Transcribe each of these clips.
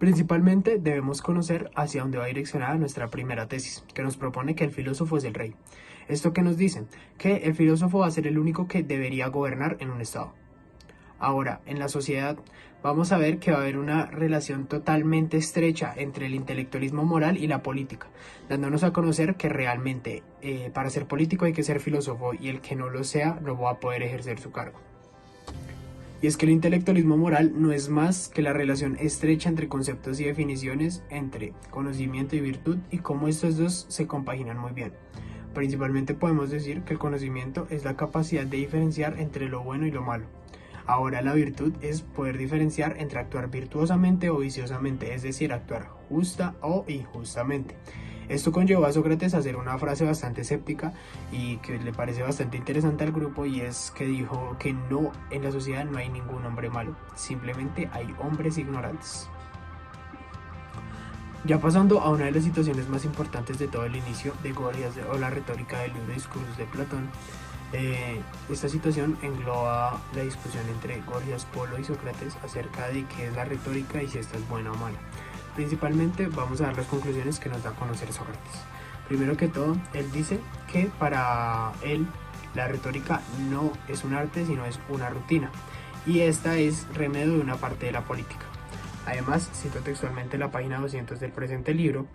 Principalmente debemos conocer hacia dónde va direccionada nuestra primera tesis, que nos propone que el filósofo es el rey. ¿Esto qué nos dice? Que el filósofo va a ser el único que debería gobernar en un estado. Ahora, en la sociedad vamos a ver que va a haber una relación totalmente estrecha entre el intelectualismo moral y la política, dándonos a conocer que realmente para ser político hay que ser filósofo y el que no lo sea no va a poder ejercer su cargo. Y es que el intelectualismo moral no es más que la relación estrecha entre conceptos y definiciones entre conocimiento y virtud y cómo estos dos se compaginan muy bien. Principalmente podemos decir que el conocimiento es la capacidad de diferenciar entre lo bueno y lo malo. Ahora la virtud es poder diferenciar entre actuar virtuosamente o viciosamente, es decir, actuar justa o injustamente. Esto conllevó a Sócrates a hacer una frase bastante escéptica y que le parece bastante interesante al grupo, y es que dijo que no, en la sociedad no hay ningún hombre malo, simplemente hay hombres ignorantes. Ya pasando a una de las situaciones más importantes de todo el inicio de Gorgias o la retórica del libro Discursos de Platón, esta situación engloba la discusión entre Gorgias, Polo y Sócrates acerca de qué es la retórica y si esta es buena o mala. Principalmente vamos a dar las conclusiones que nos da a conocer Sócrates. Primero que todo, él dice que para él la retórica no es un arte, sino es una rutina, y esta es remedio de una parte de la política. Además, cito textualmente la página 200 del presente libro,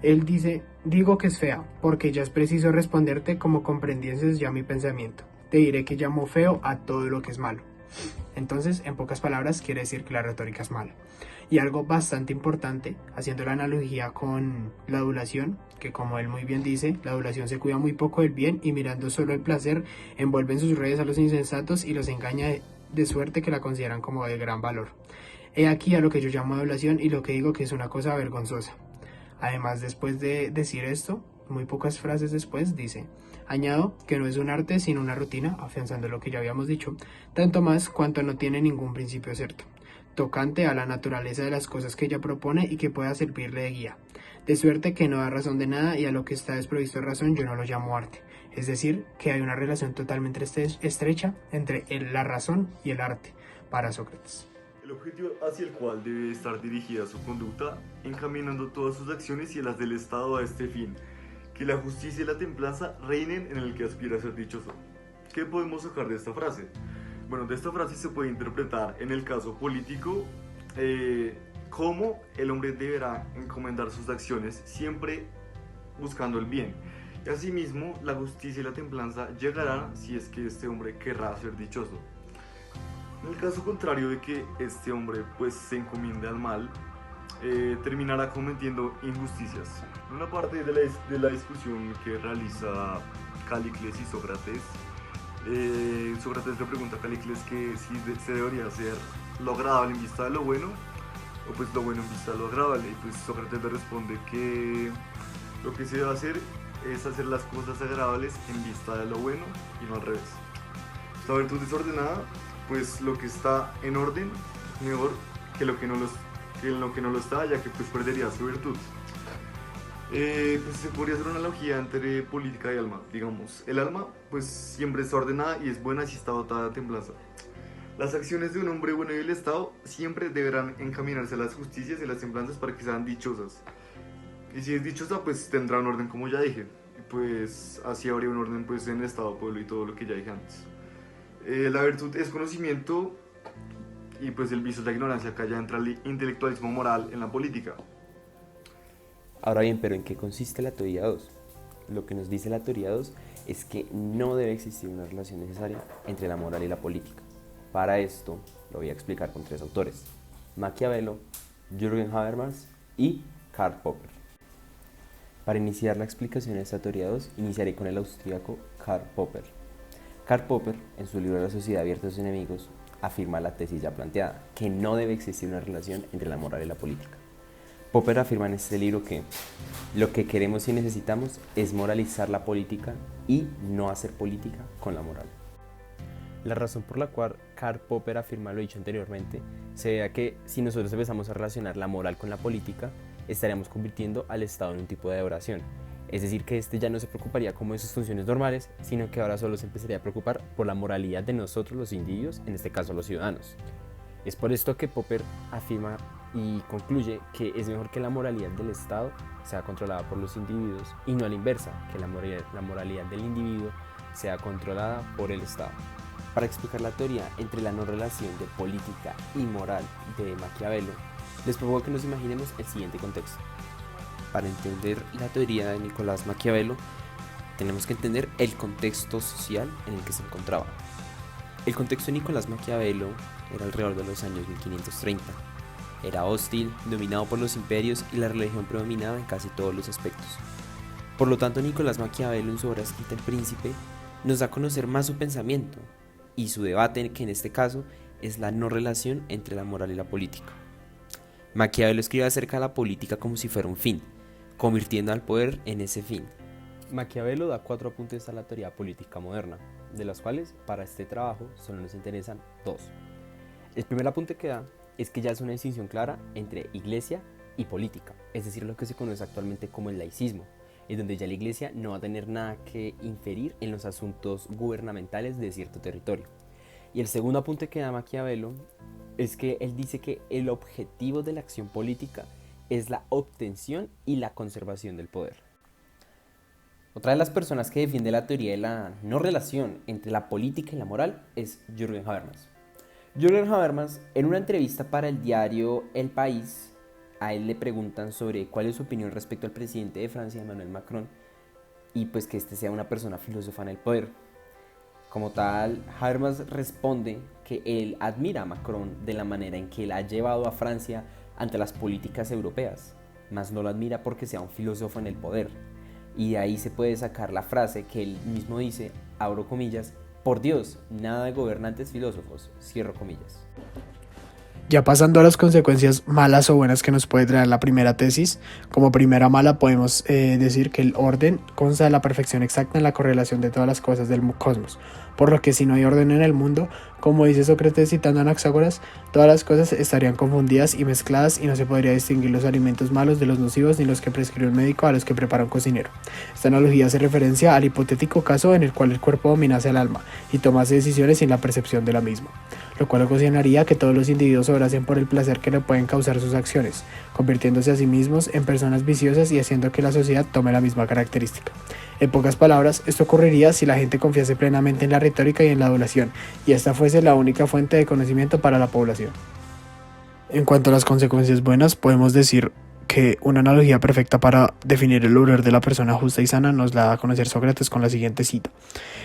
él dice: digo que es fea, porque ya es preciso responderte como comprendieses ya mi pensamiento. Te diré que llamo feo a todo lo que es malo. Entonces, en pocas palabras, quiere decir que la retórica es mala. Y algo bastante importante, haciendo la analogía con la adulación, que como él muy bien dice, la adulación se cuida muy poco del bien y mirando solo el placer, envuelve en sus redes a los insensatos y los engaña de suerte que la consideran como de gran valor. He aquí a lo que yo llamo adulación y lo que digo que es una cosa vergonzosa. Además, después de decir esto, muy pocas frases después, dice: añado que no es un arte sino una rutina, afianzando lo que ya habíamos dicho, tanto más cuanto no tiene ningún principio cierto, tocante a la naturaleza de las cosas que ella propone y que pueda servirle de guía, de suerte que no da razón de nada, y a lo que está desprovisto de razón yo no lo llamo arte. Es decir, que hay una relación totalmente estrecha entre la razón y el arte para Sócrates. El objetivo hacia el cual debe estar dirigida su conducta, encaminando todas sus acciones y las del Estado a este fin, que la justicia y la templanza reinen en el que aspira a ser dichoso. ¿Qué podemos sacar de esta frase? Bueno, de esta frase se puede interpretar en el caso político cómo el hombre deberá encomendar sus acciones siempre buscando el bien. Y asimismo, la justicia y la templanza llegarán si es que este hombre querrá ser dichoso. En el caso contrario de que este hombre pues se encomiende al mal, terminará cometiendo injusticias. En una parte de la discusión que realiza Calícles y Sócrates, Sócrates le pregunta a Calícles que si se debería hacer lo agradable en vista de lo bueno, o pues lo bueno en vista de lo agradable, y pues Sócrates le responde que lo que se debe hacer es hacer las cosas agradables en vista de lo bueno y no al revés. Esta virtud desordenada, pues lo que está en orden mejor que lo que no lo está, ya que pues perdería su virtud. Pues se podría hacer una analogía entre política y alma. Digamos, el alma pues siempre está ordenada y es buena si está dotada de templanza. Las acciones de un hombre bueno y del Estado siempre deberán encaminarse a las justicias y las templanzas para que sean dichosas. Y si es dichosa, pues tendrá un orden, como ya dije. Y pues así habría un orden pues en el Estado, pueblo y todo lo que ya dije antes. La virtud es conocimiento y pues el vicio es la ignorancia. Acá ya entra el intelectualismo moral en la política. Ahora bien, ¿pero en qué consiste la teoría 2? Lo que nos dice la teoría 2 es que no debe existir una relación necesaria entre la moral y la política. Para esto lo voy a explicar con 3 autores: Maquiavelo, Jürgen Habermas y Karl Popper. Para iniciar la explicación de esta teoría 2, iniciaré con el austríaco Karl Popper. Karl Popper, en su libro La sociedad abierta a sus enemigos, afirma la tesis ya planteada, que no debe existir una relación entre la moral y la política. Popper afirma en este libro que lo que queremos y necesitamos es moralizar la política y no hacer política con la moral. La razón por la cual Karl Popper afirma lo dicho anteriormente se debe a que si nosotros empezamos a relacionar la moral con la política, estaríamos convirtiendo al Estado en un tipo de adoración. Es decir, que este ya no se preocuparía como de sus funciones normales, sino que ahora solo se empezaría a preocupar por la moralidad de nosotros los individuos, en este caso los ciudadanos. Es por esto que Popper afirma y concluye que es mejor que la moralidad del Estado sea controlada por los individuos y no a la inversa, que la moralidad del individuo sea controlada por el Estado. Para explicar la teoría entre la no relación de política y moral de Maquiavelo, les propongo que nos imaginemos el siguiente contexto. Para entender la teoría de Nicolás Maquiavelo, tenemos que entender el contexto social en el que se encontraba. El contexto de Nicolás Maquiavelo era alrededor de los años 1530. Era hostil, dominado por los imperios y la religión predominaba en casi todos los aspectos. Por lo tanto, Nicolás Maquiavelo, en su obra escrita El Príncipe, nos da a conocer más su pensamiento y su debate, que en este caso es la no relación entre la moral y la política. Maquiavelo escribe acerca de la política como si fuera un fin, convirtiendo al poder en ese fin. Maquiavelo da 4 apuntes a la teoría política moderna, de las cuales para este trabajo solo nos interesan 2. El primer apunte que da es que ya es una distinción clara entre iglesia y política, es decir, lo que se conoce actualmente como el laicismo, en donde ya la iglesia no va a tener nada que inferir en los asuntos gubernamentales de cierto territorio. Y el segundo apunte que da Maquiavelo es que él dice que el objetivo de la acción política es la obtención y la conservación del poder. Otra de las personas que defiende la teoría de la no relación entre la política y la moral es Jürgen Habermas. Jürgen Habermas, en una entrevista para el diario El País, a él le preguntan sobre cuál es su opinión respecto al presidente de Francia, Emmanuel Macron, y pues que este sea una persona filósofa en el poder. Como tal, Habermas responde que él admira a Macron de la manera en que él ha llevado a Francia ante las políticas europeas, mas no lo admira porque sea un filósofo en el poder. Y de ahí se puede sacar la frase que él mismo dice, abro comillas, por Dios, nada de gobernantes filósofos, cierro comillas. Ya pasando a las consecuencias malas o buenas que nos puede traer la primera tesis, como primera mala podemos decir que el orden consta de la perfección exacta en la correlación de todas las cosas del cosmos, por lo que si no hay orden en el mundo, como dice Sócrates citando a Anaxágoras, todas las cosas estarían confundidas y mezcladas y no se podría distinguir los alimentos malos de los nocivos ni los que prescribe un médico a los que prepara un cocinero. Esta analogía hace referencia al hipotético caso en el cual el cuerpo dominase al alma y tomase decisiones sin la percepción de la misma, lo cual ocasionaría que todos los individuos obrasen por el placer que le pueden causar sus acciones, convirtiéndose a sí mismos en personas viciosas y haciendo que la sociedad tome la misma característica. En pocas palabras, esto ocurriría si la gente confiase plenamente en la retórica y en la adulación, y esta fuese la única fuente de conocimiento para la población. En cuanto a las consecuencias buenas, podemos decir que una analogía perfecta para definir el obrar de la persona justa y sana nos la da a conocer Sócrates con la siguiente cita.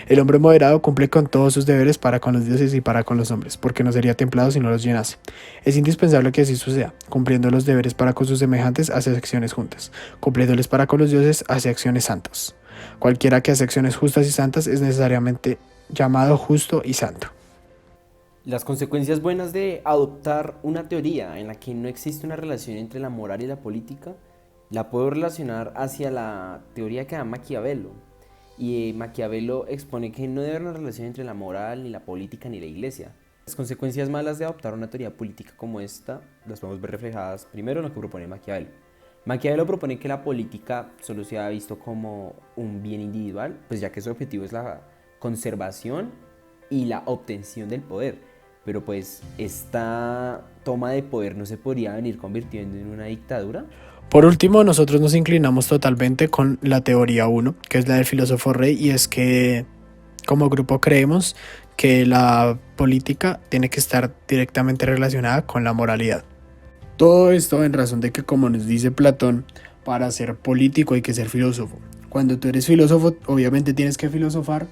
El hombre moderado cumple con todos sus deberes para con los dioses y para con los hombres, porque no sería templado si no los llenase. Es indispensable que así suceda, cumpliendo los deberes para con sus semejantes hace acciones juntas, cumpliéndoles para con los dioses hace acciones santas. Cualquiera que hace acciones justas y santas es necesariamente llamado justo y santo. Las consecuencias buenas de adoptar una teoría en la que no existe una relación entre la moral y la política, la puedo relacionar hacia la teoría que da Maquiavelo. Y Maquiavelo expone que no debe haber una relación entre la moral, ni la política, ni la iglesia. Las consecuencias malas de adoptar una teoría política como esta las podemos ver reflejadas primero en lo que propone Maquiavelo. Maquiavelo propone que la política solo sea visto como un bien individual, pues ya que su objetivo es la conservación y la obtención del poder. Pero pues esta toma de poder no se podría venir convirtiendo en una dictadura. Por último, nosotros nos inclinamos totalmente con la teoría 1, que es la del filósofo rey, y es que como grupo creemos que la política tiene que estar directamente relacionada con la moralidad. Todo esto en razón de que, como nos dice Platón, para ser político hay que ser filósofo. Cuando tú eres filósofo, obviamente tienes que filosofar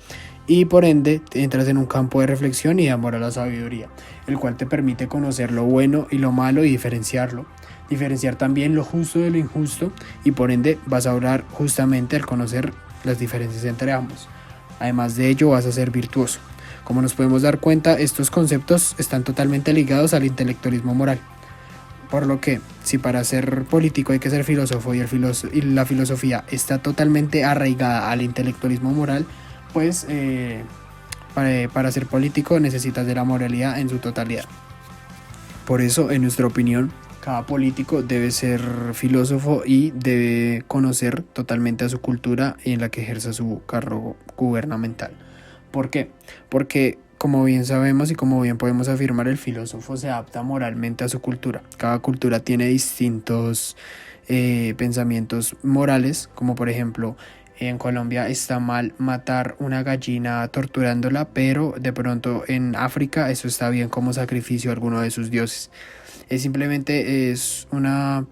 y por ende entras en un campo de reflexión y de amor a la sabiduría, el cual te permite conocer lo bueno y lo malo y diferenciarlo. Diferenciar también lo justo de lo injusto y por ende vas a obrar justamente al conocer las diferencias entre ambos. Además de ello vas a ser virtuoso. Como nos podemos dar cuenta, estos conceptos están totalmente ligados al intelectualismo moral. Por lo que, si para ser político hay que ser filósofo y la filosofía está totalmente arraigada al intelectualismo moral, pues para ser político necesitas de la moralidad en su totalidad. Por eso, en nuestra opinión, cada político debe ser filósofo y debe conocer totalmente a su cultura en la que ejerza su cargo gubernamental. ¿Por qué? Porque como bien sabemos y como bien podemos afirmar, el filósofo se adapta moralmente a su cultura. Cada cultura tiene distintos pensamientos morales, como por ejemplo, en Colombia está mal matar una gallina torturándola, pero de pronto en África eso está bien como sacrificio a alguno de sus dioses. Simplemente es una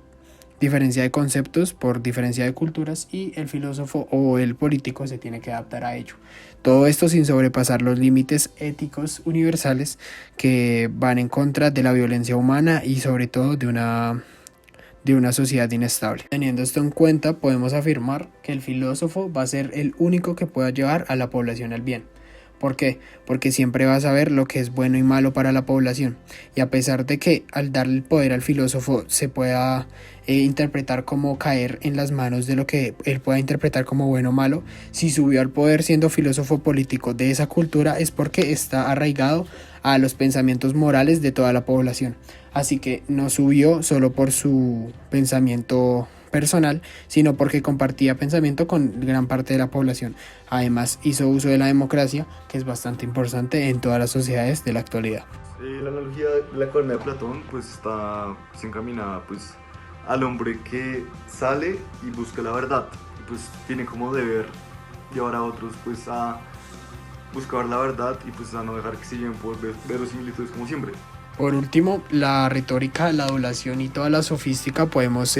diferencia de conceptos por diferencia de culturas, y el filósofo o el político se tiene que adaptar a ello. Todo esto sin sobrepasar los límites éticos universales que van en contra de la violencia humana y sobre todo de una sociedad inestable. Teniendo esto en cuenta, podemos afirmar que el filósofo va a ser el único que pueda llevar a la población al bien. ¿Por qué? Porque siempre va a saber lo que es bueno y malo para la población. Y a pesar de que al darle el poder al filósofo se pueda interpretar como caer en las manos de lo que él pueda interpretar como bueno o malo, si subió al poder siendo filósofo político de esa cultura es porque está arraigado a los pensamientos morales de toda la población. Así que no subió solo por su pensamiento personal, sino porque compartía pensamiento con gran parte de la población. Además, hizo uso de la democracia, que es bastante importante en todas las sociedades de la actualidad. La analogía de la caverna de Platón pues se encaminada pues al hombre que sale y busca la verdad y pues tiene como deber llevar a otros pues a buscar la verdad y pues a no dejar que se lleven por verosimilitudes como siempre. Por último, la retórica, la adulación y toda la sofística podemos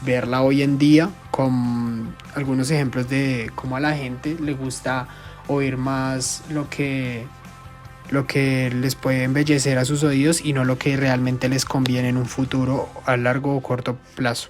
verla hoy en día con algunos ejemplos de cómo a la gente le gusta oír más lo que les puede embellecer a sus oídos y no lo que realmente les conviene en un futuro a largo o corto plazo.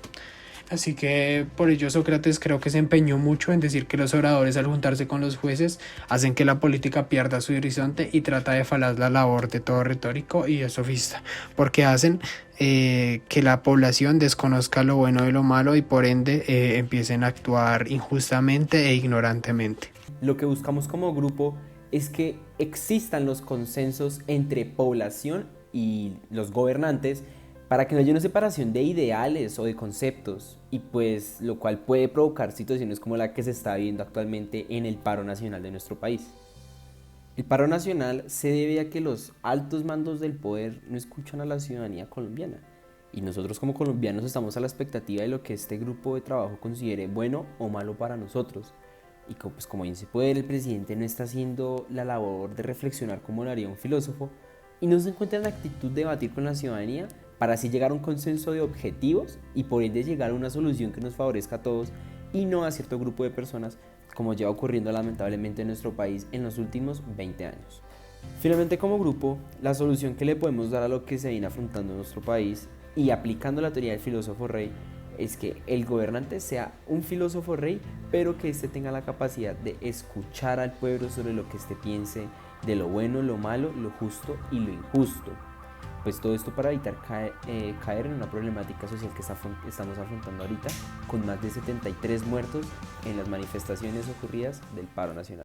Así que por ello Sócrates creo que se empeñó mucho en decir que los oradores, al juntarse con los jueces, hacen que la política pierda su horizonte y trata de falar la labor de todo retórico y de sofista, porque hacen que la población desconozca lo bueno de lo malo y por ende empiecen a actuar injustamente e ignorantemente. Lo que buscamos como grupo es que existan los consensos entre población y los gobernantes para que no haya una separación de ideales o de conceptos, y pues lo cual puede provocar situaciones como la que se está viviendo actualmente en el paro nacional de nuestro país. El paro nacional se debe a que los altos mandos del poder no escuchan a la ciudadanía colombiana, y nosotros como colombianos estamos a la expectativa de lo que este grupo de trabajo considere bueno o malo para nosotros. Y pues como bien se puede ver, el presidente no está haciendo la labor de reflexionar como lo haría un filósofo, y no se encuentra en la actitud de debatir con la ciudadanía para así llegar a un consenso de objetivos y por ende llegar a una solución que nos favorezca a todos y no a cierto grupo de personas, como lleva ocurriendo lamentablemente en nuestro país en los últimos 20 años. Finalmente, como grupo, la solución que le podemos dar a lo que se viene afrontando en nuestro país y aplicando la teoría del filósofo rey es que el gobernante sea un filósofo rey, pero que éste tenga la capacidad de escuchar al pueblo sobre lo que éste piense de lo bueno, lo malo, lo justo y lo injusto. Pues todo esto para evitar caer en una problemática social que estamos afrontando ahorita, con más de 73 muertos en las manifestaciones ocurridas del paro nacional.